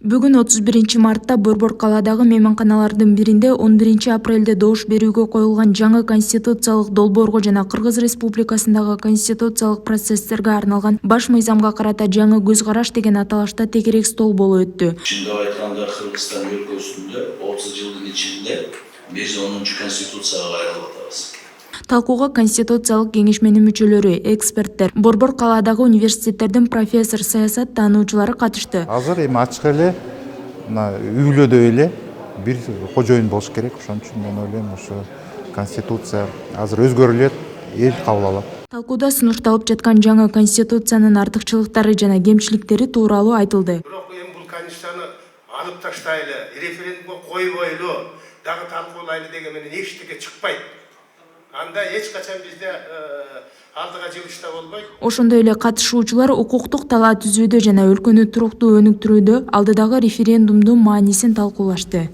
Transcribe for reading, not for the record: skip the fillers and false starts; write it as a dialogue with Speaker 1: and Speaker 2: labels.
Speaker 1: Бүгүн 31-мартта Борбор калаадагы мейманканалардын биринде 11-апрелде добуш берүүгө коюлган жаңы конституциялык долбоорго жана Кыргыз Республикасындагы конституциялык процесстерге арналган баш мыйзамга карата жаңы көз караш деген аталышта тегерек стол болуп өттү.
Speaker 2: Чындап айтканда Кыргызстан өлкөсүндө 30 жылдын ичинде биз 10-чу конституцияга кайрылып атабыз.
Speaker 1: Талкууга Конституциялык кеңешменин мүчөлөрү, эксперттер, Борбор калаадагы университеттердин профессор, саясат таануучулары катышты.
Speaker 3: Азыр эми ачык эле үйлөдө эле бир кожоюн болуш керек. Ошон үчүн мен ойлойм, ошо конституция азыр өзгөрүлөт, эл кабыл алат.
Speaker 1: Талкууда сунушталып жаткан жаңы конституциянын артыкчылыктары жана кемчиликтери тууралуу айтылды.
Speaker 4: Бирок эми бул конституцияны алып таштайлы, референдумга койбойлу, дагы талкуулайлы деген менен эчтеке чыкпайт. Анда эч качан бизде алдыга жылышта болбойт.
Speaker 1: Ошондой эле катышуучулар укуктук талаа түзүүдө жана өлкөнү туруктуу өнүктүрүүдө алдыдагы референдумдун маанисин талкуулашты.